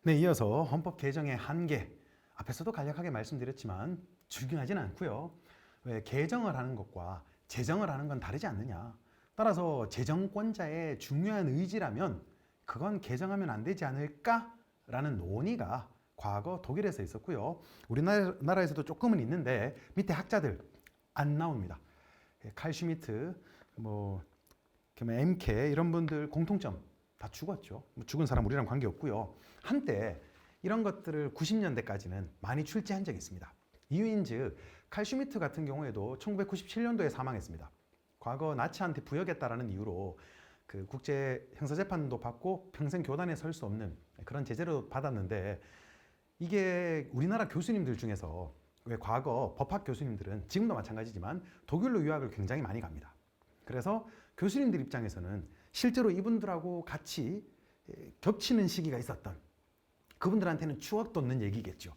네, 이어서 헌법 개정의 한계, 앞에서도 간략하게 말씀드렸지만 중요하진 않고요. 왜 개정을 하는 것과 제정을 하는 건 다르지 않느냐. 따라서 제정권자의 중요한 의지라면 그건 개정하면 안 되지 않을까라는 논의가 과거 독일에서 있었고요. 우리나라에서도 조금은 있는데 밑에 학자들 안 나옵니다. 칼 슈미트, MK 이런 분들 공통점 다 죽었죠. 죽은 사람 우리랑 관계없고요. 한때 이런 것들을 90년대까지는 많이 출제한 적이 있습니다. 이유인즉 칼 슈미트 같은 경우에도 1997년도에 사망했습니다. 과거 나치한테 부역했다라는 이유로 그 국제 형사재판도 받고 평생 교단에 설 수 없는 그런 제재를 받았는데, 이게 우리나라 교수님들 중에서 왜 과거 법학 교수님들은 지금도 마찬가지지만 독일로 유학을 굉장히 많이 갑니다. 그래서 교수님들 입장에서는 실제로 이분들하고 같이 겹치는 시기가 있었던, 그분들한테는 추억 돋는 얘기겠죠.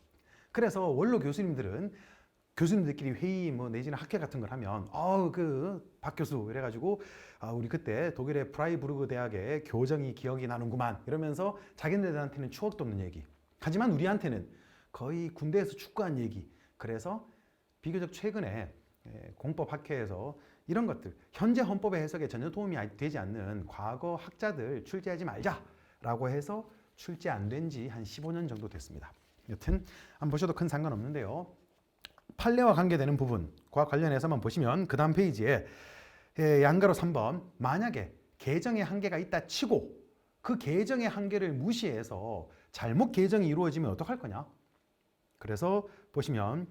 그래서 원로 교수님들끼리 회의 내지는 학회 같은 걸 하면 박 교수 이래가지고 우리 그때 독일의 프라이부르그 대학의 교정이 기억이 나는구만 이러면서 자기네들한테는 추억 돋는 얘기, 하지만 우리한테는 거의 군대에서 축구한 얘기. 그래서 비교적 최근에 공법학회에서 이런 것들, 현재 헌법의 해석에 전혀 도움이 되지 않는 과거 학자들 출제하지 말자라고 해서 출제 안 된 지 한 15년 정도 됐습니다. 여튼 안 보셔도 큰 상관없는데요. 판례와 관계되는 부분과 관련해서만 보시면 그 다음 페이지에 양가로 3번, 만약에 개정의 한계가 있다 치고 그 개정의 한계를 무시해서 잘못 개정이 이루어지면 어떡할 거냐. 그래서 보시면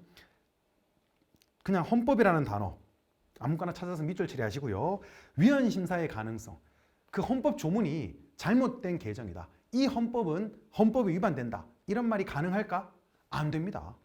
그냥 헌법이라는 단어 아무거나 찾아서 밑줄 처리하시고요. 위헌 심사의 가능성, 그 헌법 조문이 잘못된 개정이다, 이 헌법은 헌법에 위반된다, 이런 말이 가능할까? 안 됩니다.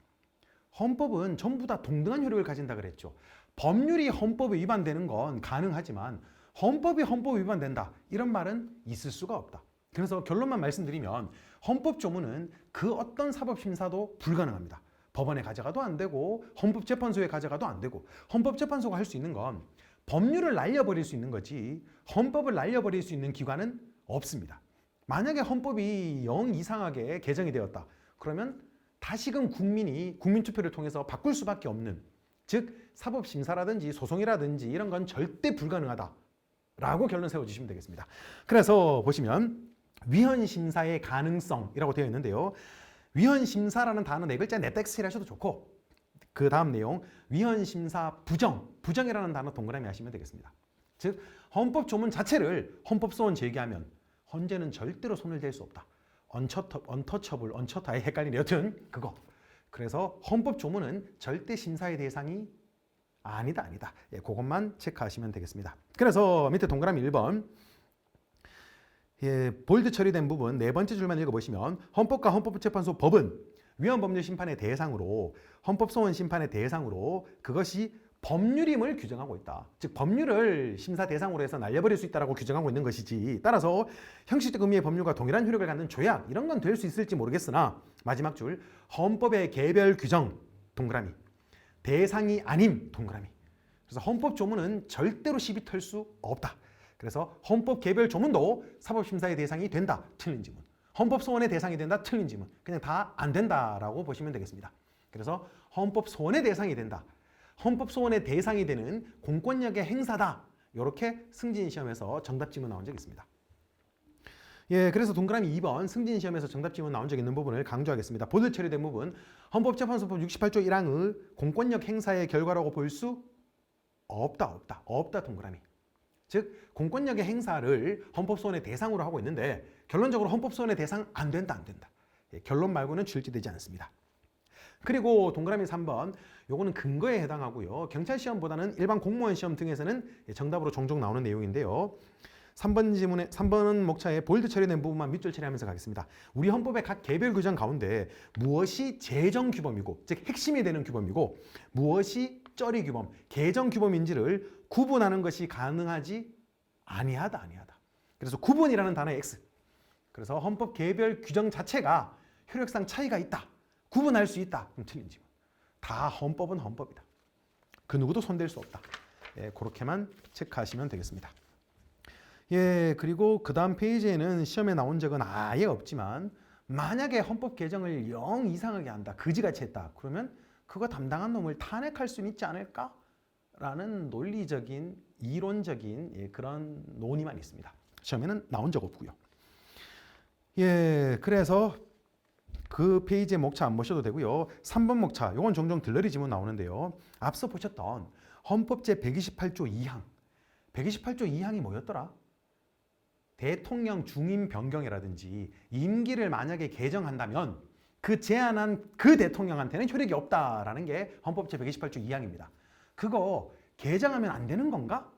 헌법은 전부 다 동등한 효력을 가진다 그랬죠. 법률이 헌법에 위반되는 건 가능하지만 헌법이 헌법에 위반된다, 이런 말은 있을 수가 없다. 그래서 결론만 말씀드리면 헌법 조문은 그 어떤 사법심사도 불가능합니다. 법원에 가져가도 안 되고 헌법재판소에 가져가도 안 되고, 헌법재판소가 할 수 있는 건 법률을 날려버릴 수 있는 거지 헌법을 날려버릴 수 있는 기관은 없습니다. 만약에 헌법이 영 이상하게 개정이 되었다 그러면 다시금 국민이 국민투표를 통해서 바꿀 수밖에 없는, 즉 사법심사라든지 소송이라든지 이런 건 절대 불가능하다라고 결론 세워주시면 되겠습니다. 그래서 보시면 위헌심사의 가능성이라고 되어 있는데요. 위헌심사라는 단어 4글자 넷텍스트를 하셔도 좋고, 그 다음 내용 위헌심사 부정이라는 단어 동그라미 하시면 되겠습니다. 즉 헌법 조문 자체를 헌법소원 제기하면 헌재는 절대로 손을 댈 수 없다. 언터처블, 언처타에 헷갈리네. 여튼 그거. 그래서 헌법 조문은 절대 심사의 대상이 아니다. 그것만 체크하시면 되겠습니다. 그래서 밑에 동그라미 1번 볼드 처리된 부분 4번째 줄만 읽어보시면 헌법과 헌법재판소 법은 위헌법률 심판의 대상으로, 헌법소원 심판의 대상으로 그것이 법률임을 규정하고 있다. 즉 법률을 심사 대상으로 해서 날려버릴 수 있다고 규정하고 있는 것이지, 따라서 형식적 의미의 법률과 동일한 효력을 갖는 조약 이런 건 될 수 있을지 모르겠으나, 마지막 줄 헌법의 개별 규정 동그라미, 대상이 아님 동그라미. 그래서 헌법 조문은 절대로 시비 털 수 없다. 그래서 헌법 개별 조문도 사법심사의 대상이 된다, 틀린 지문. 헌법 소원의 대상이 된다, 틀린 지문. 그냥 다 안 된다라고 보시면 되겠습니다. 그래서 헌법 소원의 대상이 된다, 헌법 소원의 대상이 되는 공권력의 행사다, 이렇게 승진 시험에서 정답 지문 나온 적이 있습니다. 그래서 동그라미 2번 승진 시험에서 정답 지문 나온 적 있는 부분을 강조하겠습니다. 보드 처리된 부분, 헌법재판소법 68조 1항의 공권력 행사의 결과라고 볼 수 없다 동그라미. 즉 공권력의 행사를 헌법소원의 대상으로 하고 있는데 결론적으로 헌법소원의 대상 안 된다. 결론 말고는 출제되지 않습니다. 그리고 동그라미 3번, 요거는 근거에 해당하고요. 경찰 시험보다는 일반 공무원 시험 등에서는 정답으로 종종 나오는 내용인데요. 3번 지문에 3번 목차에 볼드 처리된 부분만 밑줄 처리하면서 가겠습니다. 우리 헌법의 각 개별 규정 가운데 무엇이 재정 규범이고, 즉 핵심이 되는 규범이고, 무엇이 쩌리 규범, 개정 규범인지를 구분하는 것이 가능하지 아니하다. 그래서 구분이라는 단어의 X. 그래서 헌법 개별 규정 자체가 효력상 차이가 있다, 구분할 수 있다, 그럼 틀린 지문. 다 헌법은 헌법이다. 그 누구도 손댈 수 없다. 그렇게만 체크하시면 되겠습니다. 그리고 그 다음 페이지에는 시험에 나온 적은 아예 없지만 만약에 헌법 개정을 영 이상하게 한다, 그지같이 했다, 그러면 그거 담당한 놈을 탄핵할 수는 있지 않을까라는 논리적인, 이론적인 그런 논의만 있습니다. 시험에는 나온 적 없고요. 그래서 그 페이지의 목차 안 보셔도 되고요. 3번 목차, 이건 종종 들러리 지문 나오는데요. 앞서 보셨던 헌법 제128조 2항. 128조 2항이 뭐였더라? 대통령 중임 변경이라든지 임기를 만약에 개정한다면 그 제안한 그 대통령한테는 효력이 없다라는 게 헌법 제128조 2항입니다. 그거 개정하면 안 되는 건가?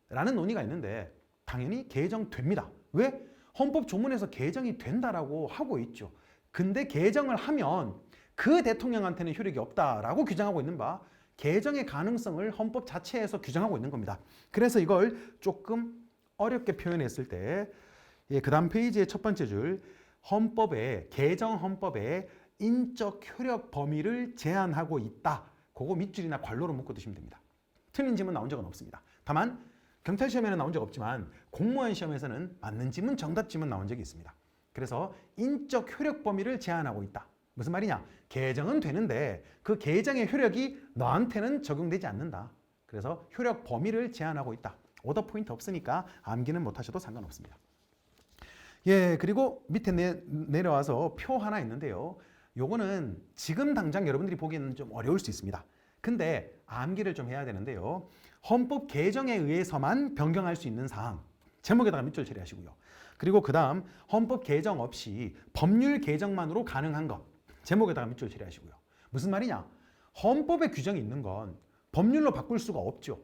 라는 논의가 있는데 당연히 개정됩니다. 왜? 헌법 조문에서 개정이 된다라고 하고 있죠. 근데 개정을 하면 그 대통령한테는 효력이 없다라고 규정하고 있는 바 개정의 가능성을 헌법 자체에서 규정하고 있는 겁니다. 그래서 이걸 조금 어렵게 표현했을 때 그 다음 페이지의 첫 번째 줄 개정 헌법에 인적 효력 범위를 제한하고 있다. 그거 밑줄이나 괄호로 묶어 두시면 됩니다. 틀린 지문 나온 적은 없습니다. 다만 경찰 시험에는 나온 적 없지만 공무원 시험에서는 맞는 지문, 정답 지문 나온 적이 있습니다. 그래서 인적 효력 범위를 제한하고 있다. 무슨 말이냐? 개정은 되는데 그 개정의 효력이 너한테는 적용되지 않는다. 그래서 효력 범위를 제한하고 있다. 오더 포인트 없으니까 암기는 못하셔도 상관없습니다. 그리고 밑에 내려와서 표 하나 있는데요. 요거는 지금 당장 여러분들이 보기에는 좀 어려울 수 있습니다. 근데 암기를 좀 해야 되는데요. 헌법 개정에 의해서만 변경할 수 있는 사항. 제목에다가 밑줄 처리하시고요. 그리고 그 다음 헌법 개정 없이 법률 개정만으로 가능한 것. 제목에다가 밑줄 처리하시고요. 무슨 말이냐? 헌법에 규정이 있는 건 법률로 바꿀 수가 없죠.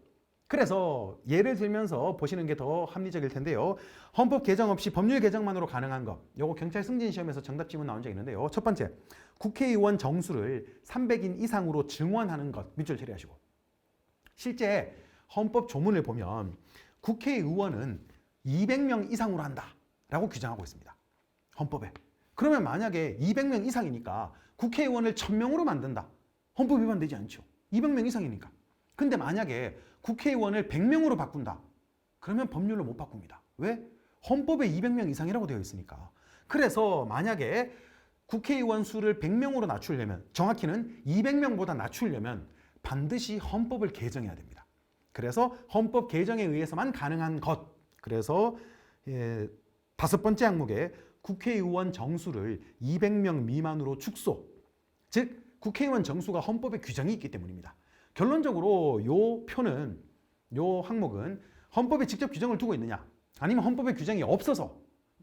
그래서 예를 들면서 보시는 게 더 합리적일 텐데요. 헌법 개정 없이 법률 개정만으로 가능한 것. 요거 경찰 승진 시험에서 정답 지문 나온 적 있는데요. 첫 번째, 국회의원 정수를 300인 이상으로 증원하는 것. 밑줄 처리하시고. 실제 헌법 조문을 보면 국회의원은 200명 이상으로 한다라고 규정하고 있습니다. 헌법에. 그러면 만약에 200명 이상이니까 국회의원을 1000명으로 만든다. 헌법 위반되지 않죠. 200명 이상이니까. 근데 만약에 국회의원을 100명으로 바꾼다. 그러면 법률로 못 바꿉니다. 왜? 헌법에 200명 이상이라고 되어 있으니까. 그래서 만약에 국회의원 수를 100명으로 낮추려면, 정확히는 200명보다 낮추려면 반드시 헌법을 개정해야 됩니다. 그래서 헌법 개정에 의해서만 가능한 것. 그래서 다섯 번째 항목에 국회의원 정수를 200명 미만으로 축소. 즉 국회의원 정수가 헌법에 규정이 있기 때문입니다. 결론적으로 요 표는, 요 항목은 헌법에 직접 규정을 두고 있느냐, 아니면 헌법에 규정이 없어서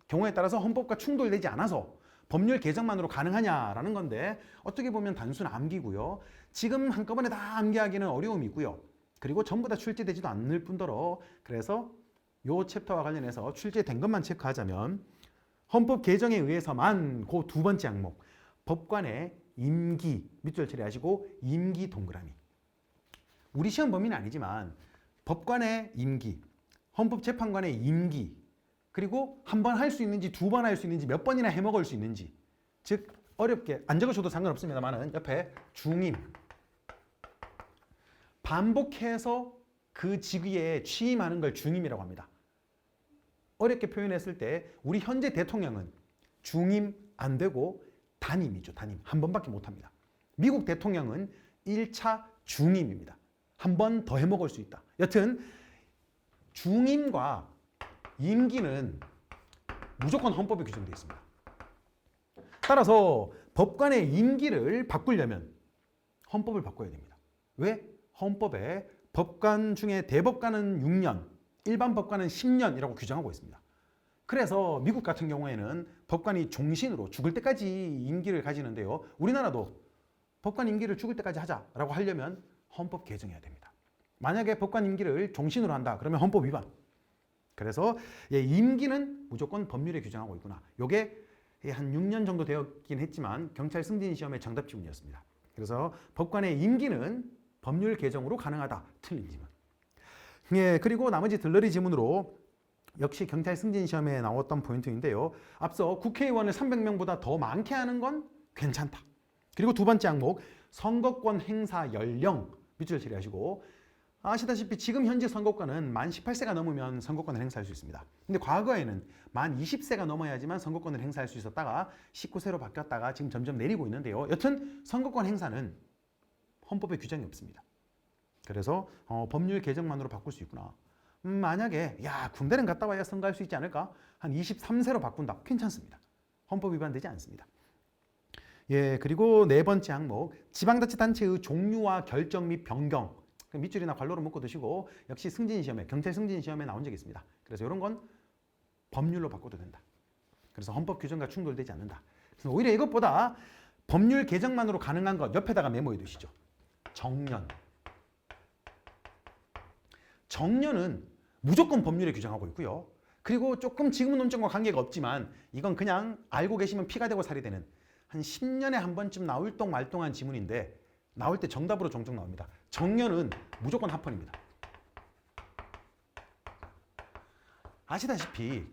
경우에 따라서 헌법과 충돌되지 않아서 법률 개정만으로 가능하냐라는 건데 어떻게 보면 단순 암기고요. 지금 한꺼번에 다 암기하기는 어려움이 있고요. 그리고 전부 다 출제되지도 않을 뿐더러 그래서 요 챕터와 관련해서 출제된 것만 체크하자면 헌법 개정에 의해서만 그 두 번째 항목 법관의 임기 밑줄 처리하시고 임기 동그라미. 우리 시험 범위는 아니지만 법관의 임기, 헌법재판관의 임기, 그리고 한 번 할 수 있는지 두 번 할 수 있는지 몇 번이나 해먹을 수 있는지, 즉 어렵게 안 적으셔도 상관없습니다만 옆에 중임, 반복해서 그 직위에 취임하는 걸 중임이라고 합니다. 어렵게 표현했을 때 우리 현재 대통령은 중임 안 되고 단임이죠. 단임. 한 번밖에 못합니다. 미국 대통령은 1차 중임입니다. 한 번 더 해먹을 수 있다. 여튼 중임과 임기는 무조건 헌법에 규정되어 있습니다. 따라서 법관의 임기를 바꾸려면 헌법을 바꿔야 됩니다. 왜? 헌법에 법관 중에 대법관은 6년, 일반 법관은 10년이라고 규정하고 있습니다. 그래서 미국 같은 경우에는 법관이 종신으로 죽을 때까지 임기를 가지는데요. 우리나라도 법관 임기를 죽을 때까지 하자라고 하려면 헌법 개정해야 됩니다. 만약에 법관 임기를 종신으로 한다 그러면 헌법 위반. 그래서 임기는 무조건 법률에 규정하고 있구나. 이게 한 6년 정도 되었긴 했지만 경찰 승진 시험의 정답 지문이었습니다. 그래서 법관의 임기는 법률 개정으로 가능하다. 틀린 지문. 그리고 나머지 들러리 지문으로 역시 경찰 승진 시험에 나왔던 포인트인데요. 앞서 국회의원을 300명보다 더 많게 하는 건 괜찮다. 그리고 두 번째 항목 선거권 행사 연령 밑줄 처리하시고 아시다시피 지금 현재 선거권은 만 18세가 넘으면 선거권을 행사할 수 있습니다. 근데 과거에는 만 20세가 넘어야지만 선거권을 행사할 수 있었다가 19세로 바뀌었다가 지금 점점 내리고 있는데요. 여튼 선거권 행사는 헌법에 규정이 없습니다. 그래서 법률 개정만으로 바꿀 수 있구나. 만약에 군대는 갔다 와야 선거할 수 있지 않을까? 한 23세로 바꾼다. 괜찮습니다. 헌법 위반되지 않습니다. 그리고 네 번째 항목, 지방자치단체의 종류와 결정 및 변경. 밑줄이나 괄호로 묶어 두시고 역시 승진시험에, 경찰 승진시험에 나온 적이 있습니다. 그래서 이런 건 법률로 바꿔도 된다. 그래서 헌법 규정과 충돌되지 않는다. 그래서 오히려 이것보다 법률 개정만으로 가능한 것 옆에다가 메모해 두시죠. 정년. 정년은 무조건 법률에 규정하고 있고요. 그리고 조금 지금 논점과 관계가 없지만 이건 그냥 알고 계시면 피가 되고 살이 되는 한 10년에 한 번쯤 나올 동 말동한 지문인데 나올 때 정답으로 종종 나옵니다. 정년은 무조건 합헌입니다. 아시다시피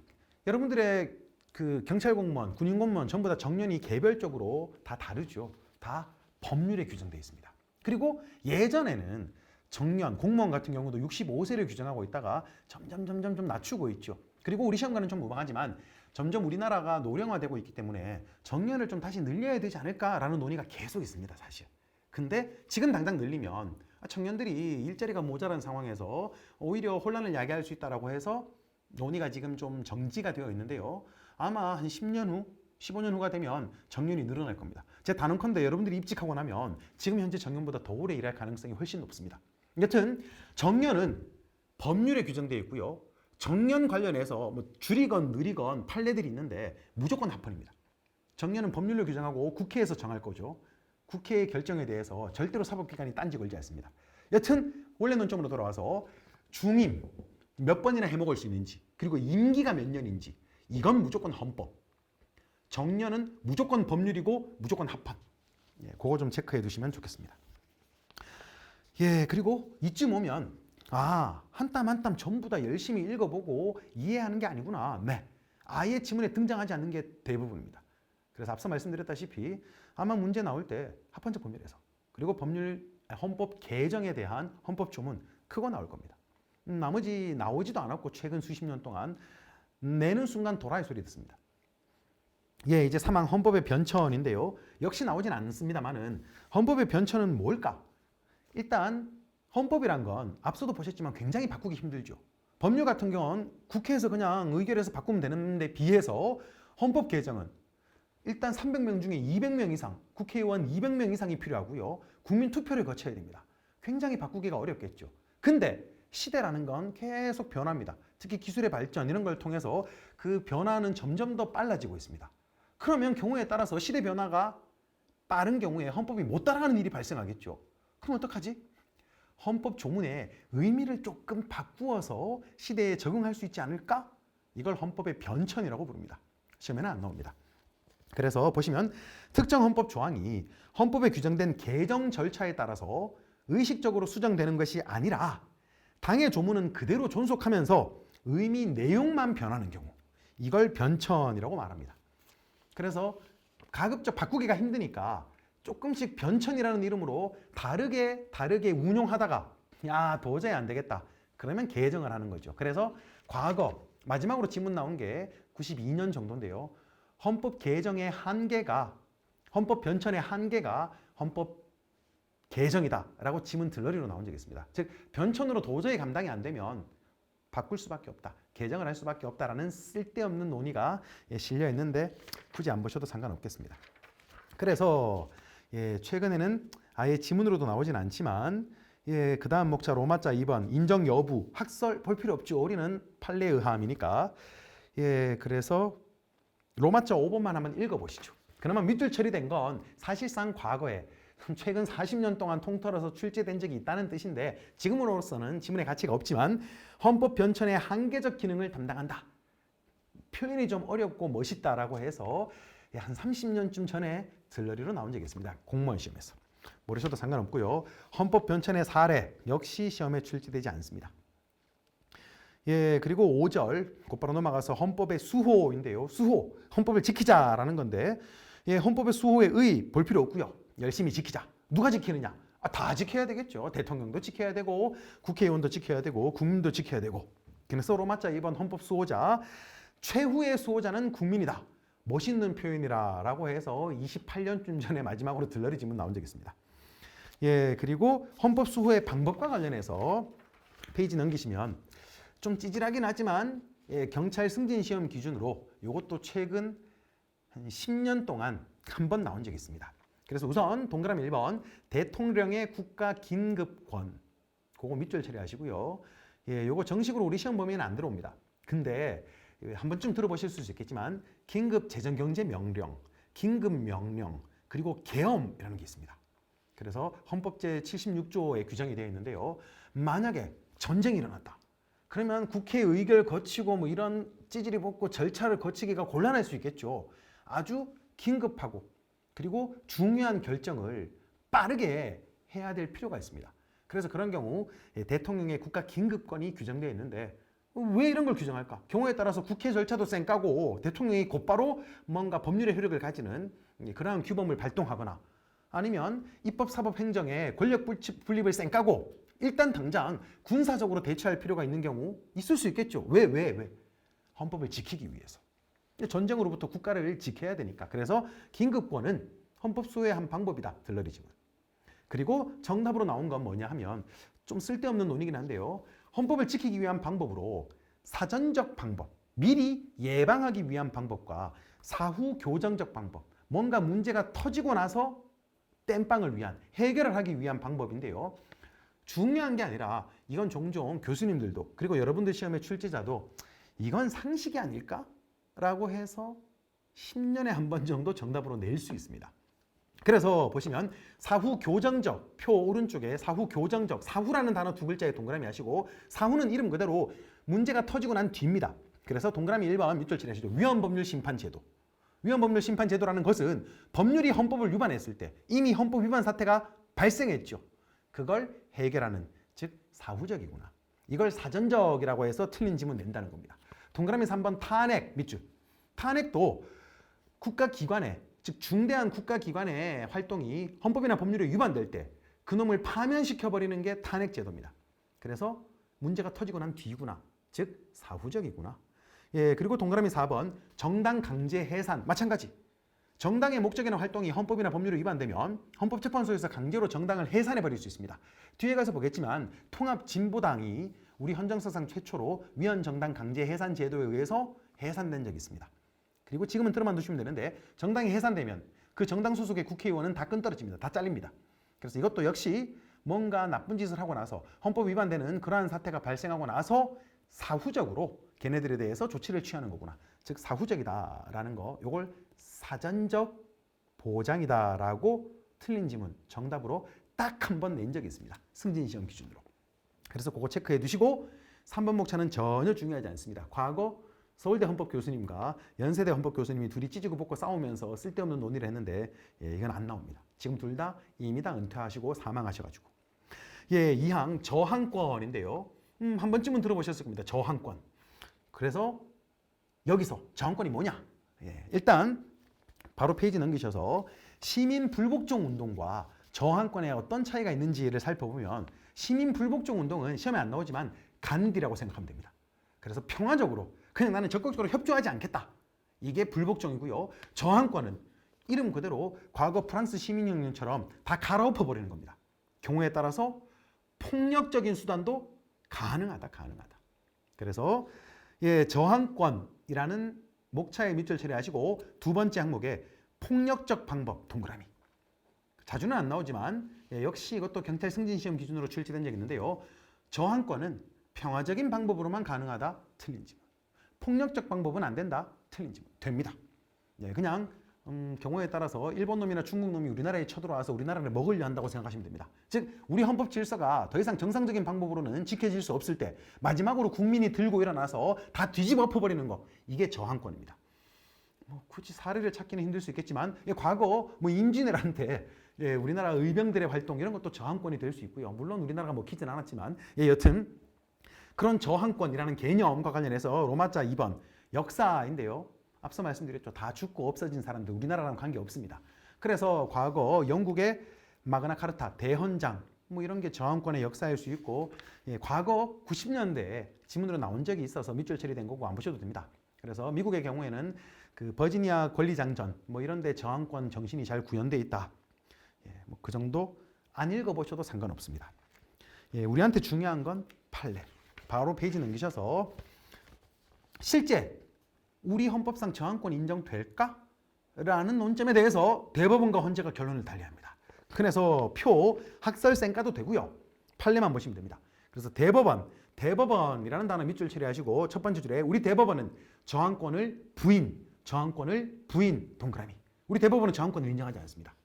여러분들의 그 경찰 공무원, 군인 공무원 전부 다 정년이 개별적으로 다 다르죠. 다 법률에 규정되어 있습니다. 그리고 예전에는 정년, 공무원 같은 경우도 65세를 규정하고 있다가 점점 낮추고 있죠. 그리고 우리 시험관은 좀 무방하지만 점점 우리나라가 노령화되고 있기 때문에 정년을 좀 다시 늘려야 되지 않을까라는 논의가 계속 있습니다, 사실. 근데 지금 당장 늘리면 청년들이 일자리가 모자란 상황에서 오히려 혼란을 야기할 수 있다고 해서 논의가 지금 좀 정지가 되어 있는데요. 아마 한 10년 후, 15년 후가 되면 정년이 늘어날 겁니다. 제 단언컨대 여러분들이 입직하고 나면 지금 현재 정년보다 더 오래 일할 가능성이 훨씬 높습니다. 여튼 정년은 법률에 규정되어 있고요. 정년 관련해서 뭐 줄이건 느리건 판례들이 있는데 무조건 합헌입니다. 정년은 법률로 규정하고 국회에서 정할 거죠. 국회의 결정에 대해서 절대로 사법기관이 딴지 걸지 않습니다. 여튼 원래 논점으로 돌아와서 중임 몇 번이나 해먹을 수 있는지 그리고 임기가 몇 년인지 이건 무조건 헌법. 정년은 무조건 법률이고 무조건 합헌. 그거 좀 체크해 두시면 좋겠습니다. 그리고 이쯤 오면 한 땀 한 땀 전부 다 열심히 읽어보고 이해하는 게 아니구나. 네, 아예 지문에 등장하지 않는 게 대부분입니다. 그래서 앞서 말씀드렸다시피 아마 문제 나올 때 합헌적 법률에서 그리고 헌법 개정에 대한 헌법 조문 크고 나올 겁니다. 나머지 나오지도 않았고 최근 수십 년 동안 내는 순간 도라이 소리 듣습니다. 이제 3항 헌법의 변천인데요. 역시 나오진 않습니다만은 헌법의 변천은 뭘까? 일단 헌법이란 건 앞서도 보셨지만 굉장히 바꾸기 힘들죠. 법률 같은 경우는 국회에서 그냥 의결해서 바꾸면 되는데 비해서 헌법 개정은 일단 300명 중에 200명 이상, 국회의원 200명 이상이 필요하고요. 국민 투표를 거쳐야 됩니다. 굉장히 바꾸기가 어렵겠죠. 근데 시대라는 건 계속 변합니다. 특히 기술의 발전 이런 걸 통해서 그 변화는 점점 더 빨라지고 있습니다. 그러면 경우에 따라서 시대 변화가 빠른 경우에 헌법이 못 따라가는 일이 발생하겠죠. 그럼 어떡하지? 헌법 조문의 의미를 조금 바꾸어서 시대에 적응할 수 있지 않을까? 이걸 헌법의 변천이라고 부릅니다. 시험에는 안 나옵니다. 그래서 보시면 특정 헌법 조항이 헌법에 규정된 개정 절차에 따라서 의식적으로 수정되는 것이 아니라 당의 조문은 그대로 존속하면서 의미 내용만 변하는 경우 이걸 변천이라고 말합니다. 그래서 가급적 바꾸기가 힘드니까 조금씩 변천이라는 이름으로 다르게 운용하다가 도저히 안 되겠다. 그러면 개정을 하는 거죠. 그래서 과거 마지막으로 지문 나온 게 92년 정도인데요. 헌법 개정의 한계가 헌법 변천의 한계가 헌법 개정이다라고 지문 들러리로 나온 적이 있습니다. 즉 변천으로 도저히 감당이 안 되면 바꿀 수밖에 없다. 개정을 할 수밖에 없다라는 쓸데없는 논의가 실려 있는데 굳이 안 보셔도 상관없겠습니다. 그래서 최근에는 아예 지문으로도 나오진 않지만 그 다음 목차 로마자 2번 인정 여부 학설 볼 필요 없죠. 우리는 판례 의함이니까 그래서 로마자 5번만 한번 읽어보시죠. 그나마 밑줄 처리된 건 사실상 과거에 최근 40년 동안 통틀어서 출제된 적이 있다는 뜻인데 지금으로서는 지문의 가치가 없지만 헌법 변천의 한계적 기능을 담당한다. 표현이 좀 어렵고 멋있다라고 해서 한 30년쯤 전에 들러리로 나온 적이 있습니다. 공무원 시험에서. 모르셔도 상관없고요. 헌법 변천의 사례 역시 시험에 출제되지 않습니다. 그리고 5절 곧바로 넘어가서 헌법의 수호인데요. 수호, 헌법을 지키자라는 건데 헌법의 수호의 의 볼 필요 없고요. 열심히 지키자. 누가 지키느냐? 다 지켜야 되겠죠. 대통령도 지켜야 되고 국회의원도 지켜야 되고 국민도 지켜야 되고. 그래서 로마자 2번 헌법 수호자, 최후의 수호자는 국민이다. 멋있는 표현이라고 해서 28년쯤 전에 마지막으로 들러리 지문 나온 적이 있습니다. 예, 그리고 헌법 수호의 방법과 관련해서 페이지 넘기시면 좀 찌질하긴 하지만 경찰 승진 시험 기준으로 이것도 최근 한 10년 동안 한 번 나온 적이 있습니다. 그래서 우선 동그라미 1번 대통령의 국가 긴급권, 그거 밑줄 처리하시고요. 예, 요거 정식으로 우리 시험 범위에는 안 들어옵니다. 근데 한 번쯤 들어보실 수 있겠지만 긴급 재정경제 명령, 긴급 명령, 그리고 계엄이라는 게 있습니다. 그래서 헌법 제76조에 규정이 되어 있는데요. 만약에 전쟁이 일어났다. 그러면 국회 의결 거치고 뭐 이런 찌질이 붙고 절차를 거치기가 곤란할 수 있겠죠. 아주 긴급하고 그리고 중요한 결정을 빠르게 해야 될 필요가 있습니다. 그래서 그런 경우 대통령의 국가 긴급권이 규정되어 있는데 왜 이런 걸 규정할까? 경우에 따라서 국회 절차도 쌩까고 대통령이 곧바로 뭔가 법률의 효력을 가지는 그러한 규범을 발동하거나 아니면 입법, 사법, 행정의 권력 분립을 쌩까고 일단 당장 군사적으로 대처할 필요가 있는 경우 있을 수 있겠죠. 왜? 헌법을 지키기 위해서. 전쟁으로부터 국가를 지켜야 되니까. 그래서 긴급권은 헌법 수호의 한 방법이다. 들러리 지문. 그리고 정답으로 나온 건 뭐냐 하면 좀 쓸데없는 논의긴 한데요. 헌법을 지키기 위한 방법으로 사전적 방법, 미리 예방하기 위한 방법과 사후 교정적 방법, 뭔가 문제가 터지고 나서 땜빵을 위한, 해결을 하기 위한 방법인데요. 중요한 게 아니라 이건 종종 교수님들도 그리고 여러분들 시험의 출제자도 이건 상식이 아닐까? 라고 해서 10년에 한 번 정도 정답으로 낼 수 있습니다. 그래서 보시면 사후 교정적, 표 오른쪽에 사후 교정적, 사후라는 단어 두 글자에 동그라미 하시고 사후는 이름 그대로 문제가 터지고 난 뒤입니다. 그래서 동그라미 1번 밑줄 칠하시죠. 위헌법률심판제도. 위헌법률심판제도라는 것은 법률이 헌법을 위반했을 때 이미 헌법 위반 사태가 발생했죠. 그걸 해결하는, 즉 사후적이구나. 이걸 사전적이라고 해서 틀린 지문 낸다는 겁니다. 동그라미 3번 탄핵 밑줄. 탄핵도 국가기관에, 즉 중대한 국가기관의 활동이 헌법이나 법률에 위반될 때 그놈을 파면시켜버리는 게 탄핵제도입니다. 그래서 문제가 터지고 난 뒤구나. 즉 사후적이구나. 예, 그리고 동그라미 4번 정당 강제 해산. 마찬가지. 정당의 목적이나 활동이 헌법이나 법률에 위반되면 헌법재판소에서 강제로 정당을 해산해버릴 수 있습니다. 뒤에 가서 보겠지만 통합진보당이 우리 헌정사상 최초로 위헌정당 강제 해산 제도에 의해서 해산된 적이 있습니다. 그리고 지금은 들어만 두시면 되는데 정당이 해산되면 그 정당 소속의 국회의원은 다 끈떨어집니다. 다 잘립니다. 그래서 이것도 역시 뭔가 나쁜 짓을 하고 나서 헌법 위반되는 그러한 사태가 발생하고 나서 사후적으로 걔네들에 대해서 조치를 취하는 거구나. 즉 사후적이다라는 거, 요걸 사전적 보장이다라고 틀린 지문 정답으로 딱 한 번 낸 적이 있습니다. 승진시험 기준으로. 그래서 그거 체크해 두시고 3번 목차는 전혀 중요하지 않습니다. 과거 서울대 헌법 교수님과 연세대 헌법 교수님이 둘이 찌지고 볶고 싸우면서 쓸데없는 논의를 했는데 이건 안 나옵니다. 지금 둘 다 이미 다 은퇴하시고 사망하셔가지고. 예, 2항 저항권인데요. 한 번쯤은 들어보셨을 겁니다. 저항권. 그래서 여기서 저항권이 뭐냐? 예, 일단 바로 페이지 넘기셔서 시민 불복종 운동과 저항권에 어떤 차이가 있는지를 살펴보면 시민 불복종 운동은 시험에 안 나오지만 간디라고 생각하면 됩니다. 그래서 평화적으로 그냥 나는 적극적으로 협조하지 않겠다. 이게 불복종이고요. 저항권은 이름 그대로 과거 프랑스 시민혁명처럼 다 갈아엎어버리는 겁니다. 경우에 따라서 폭력적인 수단도 가능하다. 그래서 예, 저항권이라는 목차에 밑줄 처리하시고 두 번째 항목에 폭력적 방법 동그라미. 자주는 안 나오지만 역시 이것도 경찰 승진시험 기준으로 출제된 적이 있는데요. 저항권은 평화적인 방법으로만 가능하다. 틀린 지문. 폭력적 방법은 안 된다. 틀린 지문. 됩니다. 그냥 경우에 따라서 일본 놈이나 중국 놈이 우리나라에 쳐들어와서 우리나라를 먹으려 한다고 생각하시면 됩니다. 즉 우리 헌법 질서가 더 이상 정상적인 방법으로는 지켜질 수 없을 때 마지막으로 국민이 들고 일어나서 다 뒤집어 엎어버리는 거, 이게 저항권입니다. 굳이 사례를 찾기는 힘들 수 있겠지만 과거 임진왜란때 우리나라 의병들의 활동 이런 것도 저항권이 될 수 있고요. 물론 우리나라가 먹히진 않았지만 여튼 그런 저항권이라는 개념과 관련해서 로마자 2번 역사인데요. 앞서 말씀드렸죠. 다 죽고 없어진 사람들 우리나라랑 관계없습니다. 그래서 과거 영국의 마그나 카르타, 대헌장 뭐 이런 게 저항권의 역사일 수 있고 과거 90년대에 지문으로 나온 적이 있어서 밑줄 처리된 거고 안 보셔도 됩니다. 그래서 미국의 경우에는 그 버지니아 권리장전 뭐 이런 데 저항권 정신이 잘 구현돼 있다. 뭐 그 정도 안 읽어보셔도 상관없습니다. 우리한테 중요한 건 판례. 바로 페이지 넘기셔서 실제 우리 헌법상 저항권 인정될까? 라는 논점에 대해서 대법원과 헌재가 결론을 달리합니다. 그래서 표 학설생 까도 되고요. 판례만 보시면 됩니다. 그래서 대법원이라는 단어 밑줄 처리하시고 첫 번째 줄에 우리 대법원은 저항권을 부인 동그라미. 우리 대법원은 저항권을 인정하지 않습니다.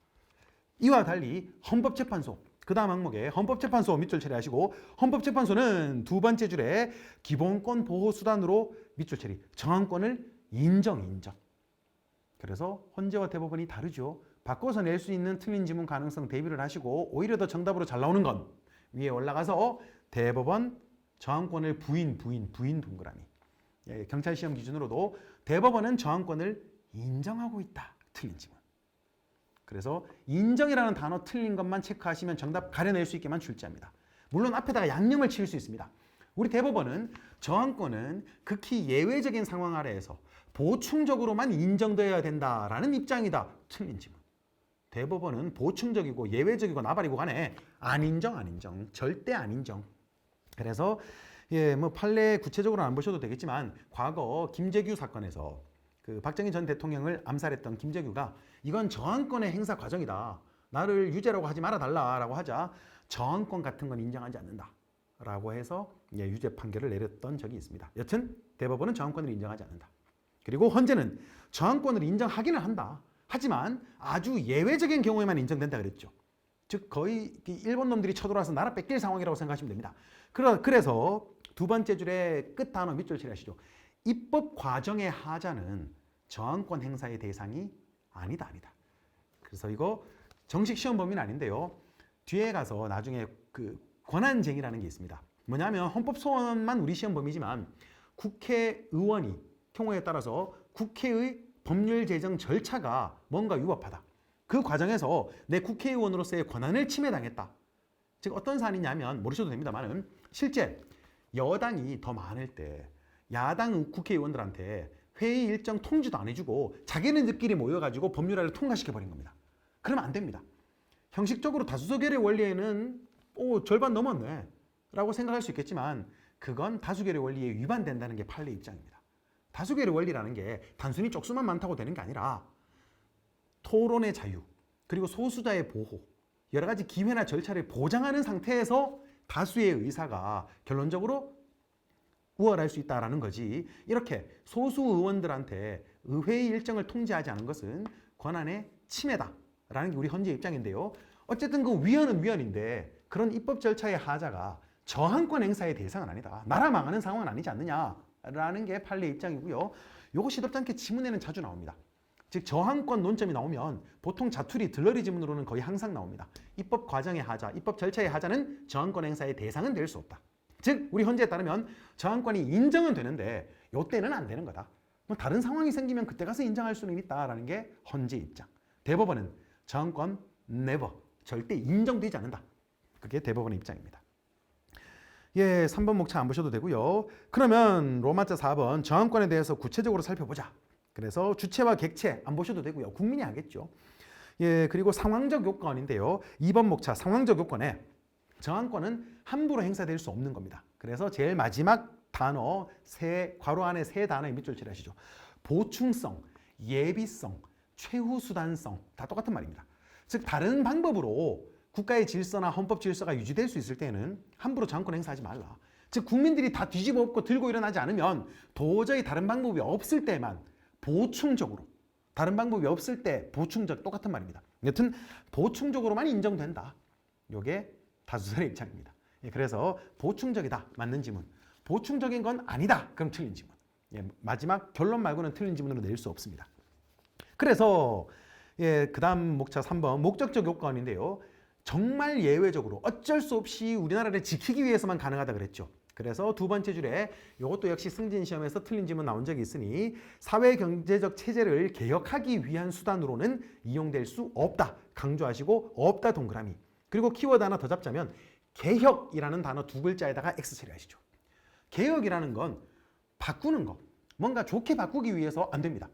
이와 달리 헌법재판소 그 다음 항목에 헌법재판소 밑줄 처리하시고 헌법재판소는 두 번째 줄에 기본권 보호수단으로 밑줄 처리 저항권을 인정. 그래서 헌재와 대법원이 다르죠. 바꿔서 낼 수 있는 틀린 지문 가능성 대비를 하시고 오히려 더 정답으로 잘 나오는 건 위에 올라가서 대법원 저항권을 부인 동그라미. 경찰 시험 기준으로도 대법원은 저항권을 인정하고 있다. 틀린 지문. 그래서 인정이라는 단어 틀린 것만 체크하시면 정답 가려낼 수 있게만 출제합니다. 물론 앞에다가 양념을 칠 수 있습니다. 우리 대법원은 저항권은 극히 예외적인 상황 아래에서 보충적으로만 인정되어야 된다라는 입장이다. 틀린 지문. 대법원은 보충적이고 예외적이고 나발이고 간에 안 인정. 절대 안 인정. 그래서 뭐 판례 구체적으로 안 보셔도 되겠지만 과거 김재규 사건에서 그 박정희 전 대통령을 암살했던 김재규가 이건 저항권의 행사 과정이다. 나를 유죄라고 하지 말아달라라고 하자 저항권 같은 건 인정하지 않는다라고 해서 유죄 판결을 내렸던 적이 있습니다. 여튼 대법원은 저항권을 인정하지 않는다. 그리고 헌재는 저항권을 인정하기는 한다. 하지만 아주 예외적인 경우에만 인정된다 그랬죠. 즉 거의 일본 놈들이 쳐들어와서 나라 뺏길 상황이라고 생각하시면 됩니다. 그래서 두 번째 줄에 끝 단어 밑줄 처리하시죠. 입법 과정의 하자는 저항권 행사의 대상이 아니다. 그래서 이거 정식 시험 범위는 아닌데요. 뒤에 가서 나중에 그 권한쟁의라는 게 있습니다. 뭐냐면 헌법 소원만 우리 시험 범위지만 국회의원이 경우에 따라서 국회의 법률 제정 절차가 뭔가 위법하다. 그 과정에서 내 국회의원으로서의 권한을 침해당했다. 즉 어떤 사안이냐면 모르셔도 됩니다만은 실제 여당이 더 많을 때 야당 국회의원들한테 회의 일정 통지도 안 해주고 자기네들끼리 모여가지고 법률안을 통과시켜버린 겁니다. 그러면 안 됩니다. 형식적으로 다수결의 원리에는 절반 넘었네 라고 생각할 수 있겠지만 그건 다수결의 원리에 위반된다는 게 판례 입장입니다. 다수결의 원리라는 게 단순히 쪽수만 많다고 되는 게 아니라 토론의 자유 그리고 소수자의 보호 여러 가지 기회나 절차를 보장하는 상태에서 다수의 의사가 결론적으로 우월할 수 있다는 거지 이렇게 소수 의원들한테 의회의 일정을 통제하지 않은 것은 권한의 침해다라는 게 우리 헌재 입장인데요. 어쨌든 그 위헌은 위헌인데 그런 입법 절차의 하자가 저항권 행사의 대상은 아니다. 나라 망하는 상황은 아니지 않느냐라는 게 판례 입장이고요. 요거 시덥지 않게 지문에는 자주 나옵니다. 즉 저항권 논점이 나오면 보통 자투리 들러리 지문으로는 거의 항상 나옵니다. 입법 과정의 하자, 입법 절차의 하자는 저항권 행사의 대상은 될 수 없다. 즉 우리 헌재에 따르면 저항권이 인정은 되는데 요때는 안 되는 거다. 뭐 다른 상황이 생기면 그때 가서 인정할 수는 있다라는 게 헌재 입장. 대법원은 저항권 never, 절대 인정되지 않는다. 그게 대법원의 입장입니다. 3번 목차 안 보셔도 되고요. 그러면 로마자 4번 저항권에 대해서 구체적으로 살펴보자. 그래서 주체와 객체 안 보셔도 되고요. 국민이 알겠죠. 그리고 상황적 요건인데요. 2번 목차 상황적 요건에 저항권은 함부로 행사될 수 없는 겁니다. 그래서 제일 마지막 단어 괄호 안에 세 단어의 밑줄 칠하시죠. 보충성, 예비성, 최후수단성 다 똑같은 말입니다. 즉 다른 방법으로 국가의 질서나 헌법 질서가 유지될 수 있을 때는 함부로 저항권 행사하지 말라. 즉 국민들이 다 뒤집어 엎고 들고 일어나지 않으면 도저히 다른 방법이 없을 때만 보충적으로 다른 방법이 없을 때 보충적 똑같은 말입니다. 여튼 보충적으로만 인정된다. 이게 다수설의 입장입니다. 그래서 보충적이다. 맞는 지문. 보충적인 건 아니다. 그럼 틀린 지문. 마지막 결론 말고는 틀린 지문으로 낼 수 없습니다. 그래서 그 다음 목차 3번 목적적 요건인데요. 정말 예외적으로 어쩔 수 없이 우리나라를 지키기 위해서만 가능하다 그랬죠. 그래서 두 번째 줄에 이것도 역시 승진 시험에서 틀린 질문 나온 적이 있으니 사회 경제적 체제를 개혁하기 위한 수단으로는 이용될 수 없다. 강조하시고 없다 동그라미. 그리고 키워드 하나 더 잡자면 개혁이라는 단어 두 글자에다가 X 처리하시죠. 개혁이라는 건 바꾸는 거. 뭔가 좋게 바꾸기 위해서 안 됩니다.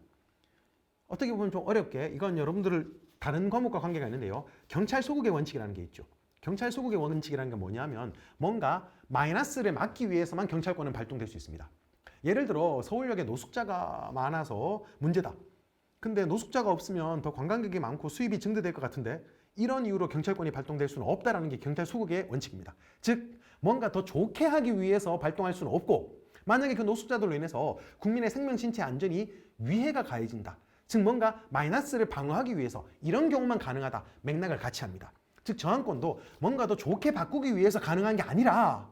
어떻게 보면 좀 어렵게 이건 여러분들을 다른 과목과 관계가 있는데요. 경찰 소극의 원칙이라는 게 있죠. 경찰 소극의 원칙이라는 게 뭐냐면 뭔가 마이너스를 막기 위해서만 경찰권은 발동될 수 있습니다. 예를 들어 서울역에 노숙자가 많아서 문제다. 근데 노숙자가 없으면 더 관광객이 많고 수입이 증대될 것 같은데 이런 이유로 경찰권이 발동될 수는 없다는 게 경찰 소극의 원칙입니다. 즉 뭔가 더 좋게 하기 위해서 발동할 수는 없고 만약에 그 노숙자들로 인해서 국민의 생명 신체 안전이 위해가 가해진다. 즉 뭔가 마이너스를 방어하기 위해서 이런 경우만 가능하다. 맥락을 같이 합니다. 즉 저항권도 뭔가 더 좋게 바꾸기 위해서 가능한 게 아니라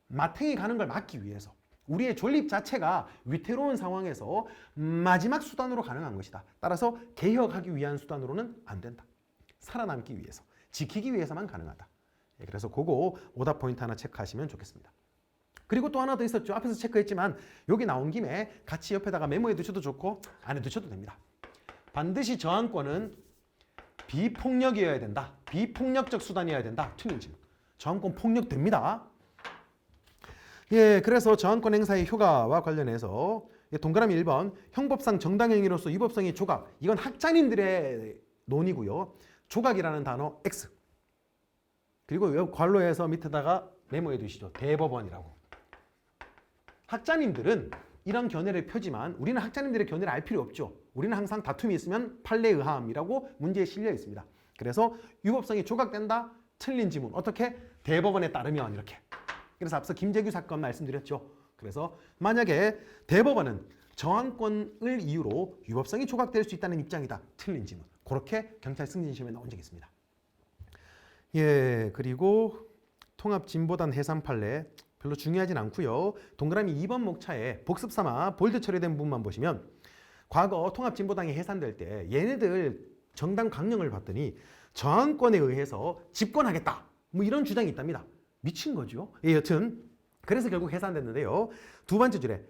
마탱이 가는 걸 막기 위해서 우리의 존립 자체가 위태로운 상황에서 마지막 수단으로 가능한 것이다. 따라서 개혁하기 위한 수단으로는 안 된다. 살아남기 위해서, 지키기 위해서만 가능하다. 그래서 그거 오답 포인트 하나 체크하시면 좋겠습니다. 그리고 또 하나 더 있었죠. 앞에서 체크했지만 여기 나온 김에 같이 옆에다가 메모해 두셔도 좋고 안 해 두셔도 됩니다. 반드시 저항권은 비폭력이어야 된다. 비폭력적 수단이어야 된다. 틀린 질문. 저항권 폭력됩니다. 예, 그래서 저항권 행사의 효과와 관련해서 동그라미 1번 형법상 정당행위로서 위법성이 조각. 이건 학자님들의 논이고요. 조각이라는 단어 X. 그리고 괄호에서 밑에다가 메모해 두시죠. 대법원이라고. 학자님들은 이런 견해를 펴지만 우리는 학자님들의 견해를 알 필요 없죠. 우리는 항상 다툼이 있으면 판례 의함이라고 문제에 실려 있습니다. 그래서 위법성이 조각된다. 틀린 지문. 어떻게? 대법원에 따르면 이렇게. 그래서 앞서 김재규 사건 말씀드렸죠. 그래서 만약에 대법원은 저항권을 이유로 위법성이 조각될 수 있다는 입장이다. 틀린 지문. 그렇게 경찰 승진 시험에 나온 적이 있습니다. 예, 그리고 통합진보단 해산 판례 별로 중요하진 않고요. 동그라미 2번 목차에 복습 삼아 볼드 처리된 부분만 보시면 과거 통합진보당이 해산될 때 얘네들 정당 강령을 봤더니 저항권에 의해서 집권하겠다. 뭐 이런 주장이 있답니다. 미친 거죠. 예, 여튼 그래서 결국 해산됐는데요. 두 번째 줄에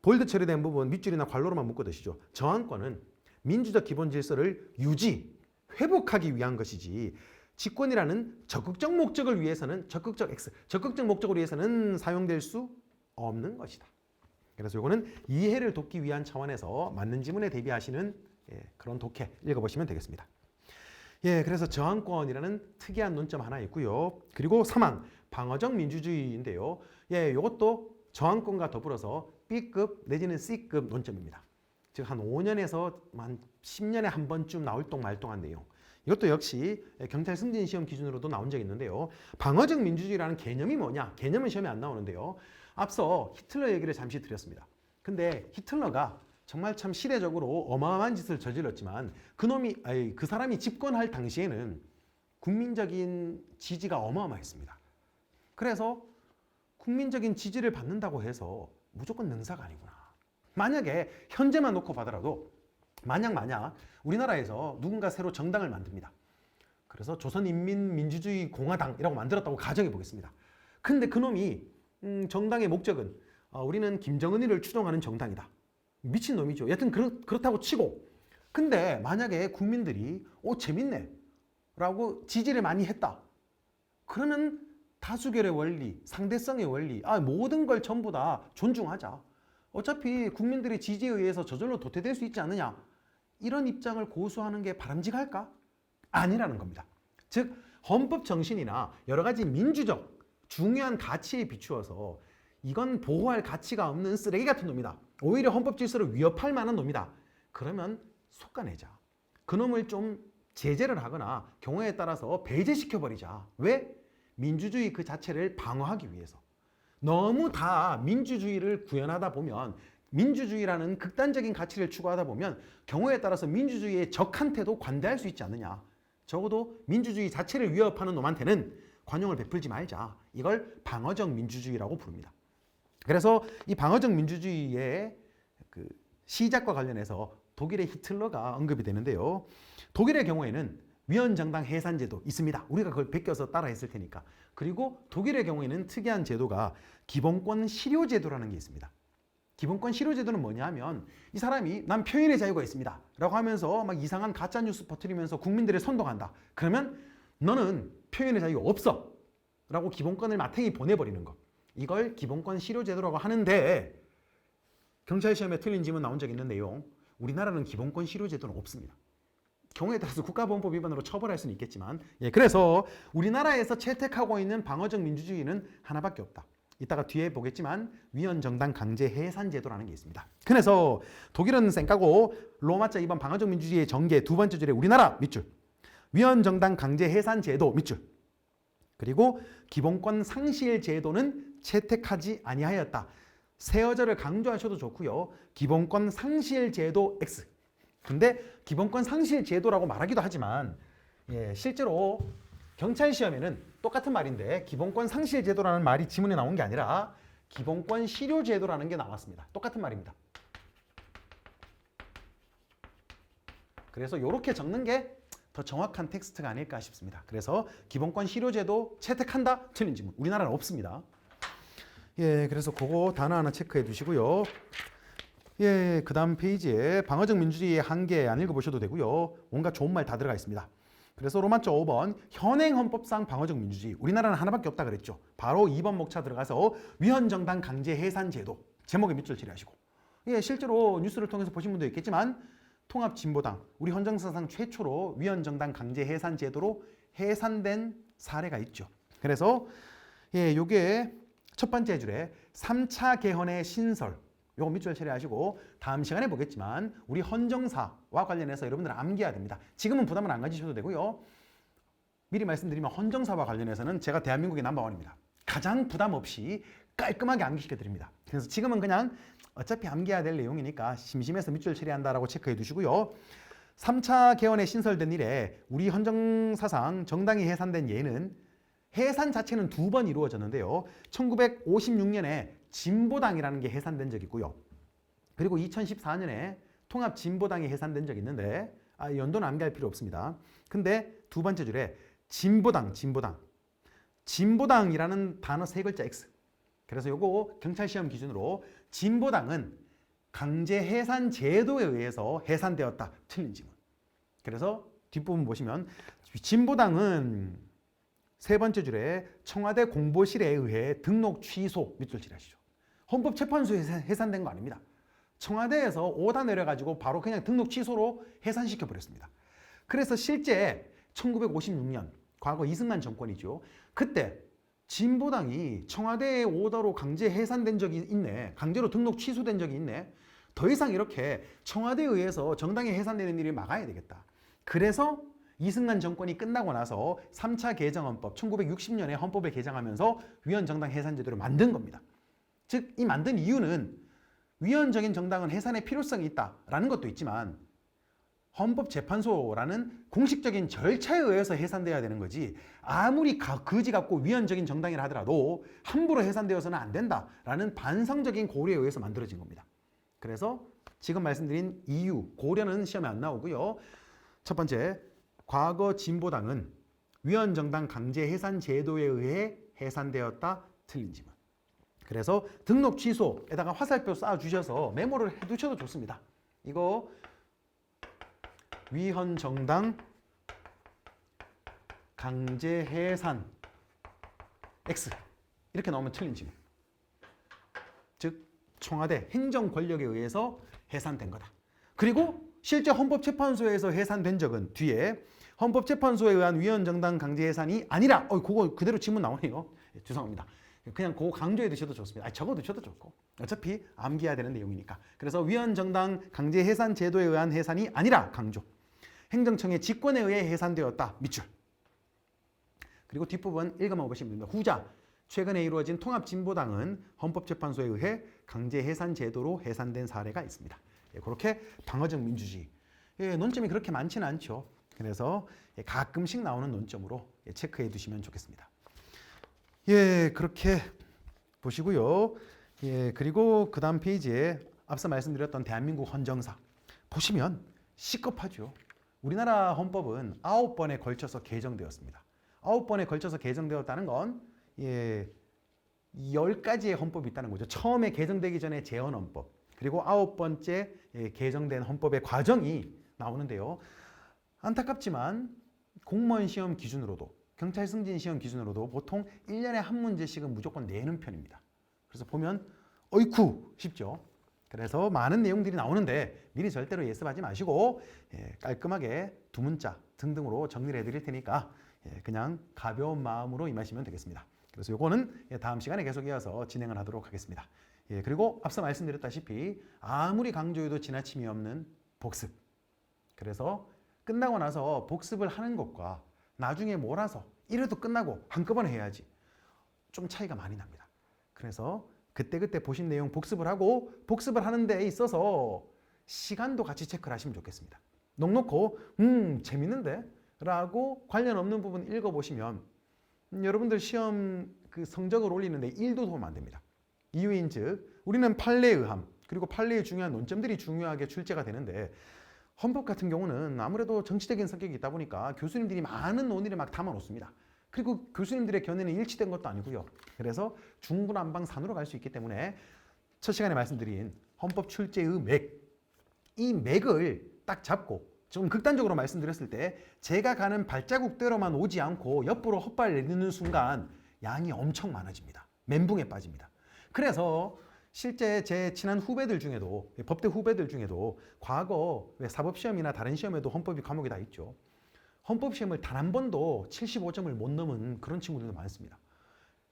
볼드 처리된 부분 밑줄이나 괄호로만 묶어두시죠. 저항권은 민주적 기본 질서를 유지, 회복하기 위한 것이지 집권이라는 적극적 목적을 위해서는 적극적 목적을 위해서는 사용될 수 없는 것이다. 그래서 이거는 이해를 돕기 위한 차원에서 맞는 지문에 대비하시는 그런 독해 읽어보시면 되겠습니다. 예, 그래서 저항권이라는 특이한 논점 하나 있고요. 그리고 3항 방어적 민주주의인데요. 예, 이것도 저항권과 더불어서 B급 내지는 C급 논점입니다. 즉 한 5년에서 한 10년에 한 번쯤 나올 똥 말똥한 내용. 이것도 역시 경찰 승진 시험 기준으로도 나온 적이 있는데요. 방어적 민주주의라는 개념이 뭐냐? 개념은 시험에 안 나오는데요. 앞서 히틀러 얘기를 잠시 드렸습니다. 근데 히틀러가 정말 참 시대적으로 어마어마한 짓을 저질렀지만 그 사람이 집권할 당시에는 국민적인 지지가 어마어마했습니다. 그래서 국민적인 지지를 받는다고 해서 무조건 능사가 아니구나. 만약에 현재만 놓고 봐더라도 만약 우리나라에서 누군가 새로 정당을 만듭니다. 그래서 조선인민민주주의공화당이라고 만들었다고 가정해 보겠습니다. 근데 그놈이 정당의 목적은 우리는 김정은이를 추종하는 정당이다. 미친 놈이죠. 여튼 그렇다고 치고 근데 만약에 국민들이 재밌네 라고 지지를 많이 했다. 그러면 다수결의 원리, 상대성의 원리 모든 걸 전부 다 존중하자. 어차피 국민들의 지지에 의해서 저절로 도태될 수 있지 않느냐. 이런 입장을 고수하는 게 바람직할까? 아니라는 겁니다. 즉 헌법 정신이나 여러 가지 민주적 중요한 가치에 비추어서 이건 보호할 가치가 없는 쓰레기 같은 놈이다. 오히려 헌법 질서를 위협할 만한 놈이다. 그러면 속아내자. 그놈을 좀 제재를 하거나 경우에 따라서 배제시켜버리자. 왜? 민주주의 그 자체를 방어하기 위해서. 너무 다 민주주의를 구현하다 보면 민주주의라는 극단적인 가치를 추구하다 보면 경우에 따라서 민주주의의 적한테도 관대할 수 있지 않느냐. 적어도 민주주의 자체를 위협하는 놈한테는 관용을 베풀지 말자. 이걸 방어적 민주주의라고 부릅니다. 그래서 이 방어적 민주주의의 시작과 관련해서 독일의 히틀러가 언급이 되는데요. 독일의 경우에는 위헌정당 해산제도 있습니다. 우리가 그걸 베껴서 따라 했을 테니까. 그리고 독일의 경우에는 특이한 제도가 기본권 실효제도라는 게 있습니다. 기본권 실효제도는 뭐냐 하면 이 사람이 난 표현의 자유가 있습니다 라고 하면서 막 이상한 가짜뉴스 퍼뜨리면서 국민들을 선동한다. 그러면 너는 표현의 자유가 없어 라고 기본권을 마탱이 보내버리는 것. 이걸 기본권 실효제도라고 하는데 경찰 시험에 틀린 질문 나온 적 있는 내용, 우리나라는 기본권 실효제도는 없습니다. 경우에 따라서 국가보안법 위반으로 처벌할 수는 있겠지만, 그래서 우리나라에서 채택하고 있는 방어적 민주주의는 하나밖에 없다. 이따가 뒤에 보겠지만 위헌정당 강제 해산 제도라는 게 있습니다. 그래서 독일은 쌩까고 로마자 2번 방어적 민주주의의 전개 두 번째 줄에 우리나라 밑줄, 위헌정당 강제 해산 제도 밑줄, 그리고 기본권 상실 제도는 채택하지 아니하였다. 세어절을 강조하셔도 좋고요. 기본권 상실 제도 X. 근데 기본권 상실 제도라고 말하기도 하지만 실제로 경찰 시험에는 똑같은 말인데 기본권 상실 제도라는 말이 지문에 나온 게 아니라 기본권 실효 제도라는 게 나왔습니다. 똑같은 말입니다. 그래서 이렇게 적는 게 더 정확한 텍스트가 아닐까 싶습니다. 그래서 기본권 실효 제도 채택한다? 틀린 지문. 우리나라는 없습니다. 그래서 그거 단어 하나 체크해 두시고요. 그 다음 페이지에 방어적 민주주의의 한계 안 읽어보셔도 되고요. 온갖 좋은 말 다 들어가 있습니다. 그래서 로마자 5번 현행 헌법상 방어적 민주주의. 우리나라는 하나밖에 없다 그랬죠. 바로 2번 목차 들어가서 위헌정당 강제 해산 제도. 제목에 밑줄 칠하시고. 실제로 뉴스를 통해서 보신 분도 있겠지만 통합진보당, 우리 헌정사상 최초로 위헌정당 강제 해산 제도로 해산된 사례가 있죠. 그래서 요게 첫 번째 줄에 3차 개헌의 신설. 요거 밑줄 처리하시고 다음 시간에 보겠지만 우리 헌정사와 관련해서 여러분들 암기해야 됩니다. 지금은 부담을 안 가지셔도 되고요. 미리 말씀드리면 헌정사와 관련해서는 제가 대한민국의 넘버원입니다. 가장 부담 없이 깔끔하게 암기시켜드립니다. 그래서 지금은 그냥 어차피 암기해야 될 내용이니까 심심해서 밑줄 처리한다라고 체크해 두시고요. 3차 개헌에 신설된 이래 우리 헌정사상 정당이 해산된 예는 해산 자체는 두 번 이루어졌는데요. 1956년에 진보당이라는 게 해산된 적이 있고요. 그리고 2014년에 통합진보당이 해산된 적이 있는데 연도는 암기할 필요 없습니다. 근데 두 번째 줄에 진보당이라는 단어 세 글자 X. 그래서 요거 경찰시험 기준으로 진보당은 강제 해산 제도에 의해서 해산되었다. 틀린 지문. 그래서 뒷부분 보시면 진보당은 세 번째 줄에 청와대 공보실에 의해 등록 취소 밑줄 칠하시죠. 헌법재판소에서 해산된 거 아닙니다. 청와대에서 오다 내려가지고 바로 그냥 등록 취소로 해산시켜 버렸습니다. 그래서 실제 1956년 과거 이승만 정권이죠. 그때 진보당이 청와대의 오더로 강제 해산된 적이 있네. 강제로 등록 취소된 적이 있네. 더 이상 이렇게 청와대에 의해서 정당이 해산되는 일을 막아야 되겠다. 그래서 이승만 정권이 끝나고 나서 3차 개정헌법 1960년에 헌법을 개정하면서 위헌정당 해산제도를 만든 겁니다. 즉 이 만든 이유는 위헌적인 정당은 해산의 필요성이 있다라는 것도 있지만 헌법재판소라는 공식적인 절차에 의해서 해산돼야 되는 거지 아무리 거지 같고 위헌적인 정당이라 하더라도 함부로 해산되어서는 안 된다라는 반성적인 고려에 의해서 만들어진 겁니다. 그래서 지금 말씀드린 이유, 고려는 시험에 안 나오고요. 첫 번째, 과거 진보당은 위헌정당 강제 해산 제도에 의해 해산되었다. 틀린 지문. 그래서 등록 취소에다가 화살표 쏴주셔서 메모를 해두셔도 좋습니다. 이거 위헌정당 강제 해산 X 이렇게 나오면 틀린 지문. 즉 청와대 행정 권력에 의해서 해산된 거다. 그리고 실제 헌법재판소에서 해산된 적은 뒤에 헌법재판소에 의한 위헌정당 강제 해산이 아니라 그거 그대로 지문 나오네요. 죄송합니다. 그냥 그거 강조해 두셔도 좋습니다. 적어 두셔도 좋고 어차피 암기해야 되는 내용이니까. 그래서 위헌정당 강제 해산 제도에 의한 해산이 아니라 강조. 행정청의 직권에 의해 해산되었다. 밑줄. 그리고 뒷부분 읽어만 보시면 됩니다. 후자. 최근에 이루어진 통합진보당은 헌법재판소에 의해 강제 해산 제도로 해산된 사례가 있습니다. 그렇게 방어적 민주주의. 논점이 그렇게 많지는 않죠. 그래서 가끔씩 나오는 논점으로 체크해 두시면 좋겠습니다. 그렇게 보시고요. 그리고 그 다음 페이지에 앞서 말씀드렸던 대한민국 헌정사 보시면 시급하죠. 우리나라 헌법은 9번에 걸쳐서 개정되었습니다. 9번에 걸쳐서 개정되었다는 건 10가지의 헌법이 있다는 거죠. 처음에 개정되기 전에 제헌헌법, 그리고 9번째 개정된 헌법의 과정이 나오는데요. 안타깝지만 공무원 시험 기준으로도, 경찰 승진 시험 기준으로도 보통 1년에 한 문제씩은 무조건 내는 편입니다. 그래서 보면 어이쿠 싶죠. 그래서 많은 내용들이 나오는데 미리 절대로 예습하지 마시고 깔끔하게 두 문자 등등으로 정리를 해드릴 테니까 그냥 가벼운 마음으로 임하시면 되겠습니다. 그래서 요거는 다음 시간에 계속 이어서 진행을 하도록 하겠습니다. 그리고 앞서 말씀드렸다시피 아무리 강조해도 지나침이 없는 복습. 그래서 끝나고 나서 복습을 하는 것과 나중에 몰아서 이래도 끝나고 한꺼번에 해야지 좀 차이가 많이 납니다. 그래서 그때그때 보신 내용 복습을 하고 복습을 하는 데 있어서 시간도 같이 체크를 하시면 좋겠습니다. 넉넉고 재밌는데? 라고 관련 없는 부분 읽어보시면 여러분들 시험 그 성적을 올리는데 1도 도움 안 됩니다. 이유인즉 우리는 판례에 의함, 그리고 판례의 중요한 논점들이 중요하게 출제가 되는데 헌법 같은 경우는 아무래도 정치적인 성격이 있다 보니까 교수님들이 많은 논의를 막 담아 놓습니다. 그리고 교수님들의 견해는 일치된 것도 아니고요. 그래서 중구난방산으로 갈 수 있기 때문에 첫 시간에 말씀드린 헌법 출제의 맥, 이 맥을 딱 잡고 좀 극단적으로 말씀드렸을 때 제가 가는 발자국대로만 오지 않고 옆으로 헛발 내딛는 순간 양이 엄청 많아집니다. 멘붕에 빠집니다. 그래서 실제 제 친한 후배들 중에도, 법대 후배들 중에도 과거 사법시험이나 다른 시험에도 헌법이 과목이 다 있죠. 헌법시험을 단 한 번도 75점을 못 넘은 그런 친구들도 많습니다.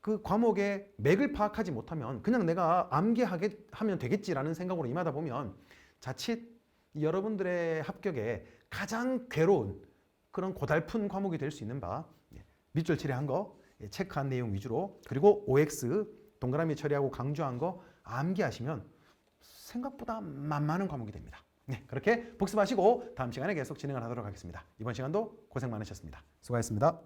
그 과목의 맥을 파악하지 못하면 그냥 내가 암기하면 되겠지라는 생각으로 임하다 보면 자칫 여러분들의 합격에 가장 괴로운 그런 고달픈 과목이 될 수 있는 바 밑줄 칠해한 거, 체크한 내용 위주로, 그리고 OX, 동그라미 처리하고 강조한 거 암기하시면 생각보다 만만한 과목이 됩니다. 그렇게 복습하시고 다음 시간에 계속 진행을 하도록 하겠습니다. 이번 시간도 고생 많으셨습니다. 수고하셨습니다.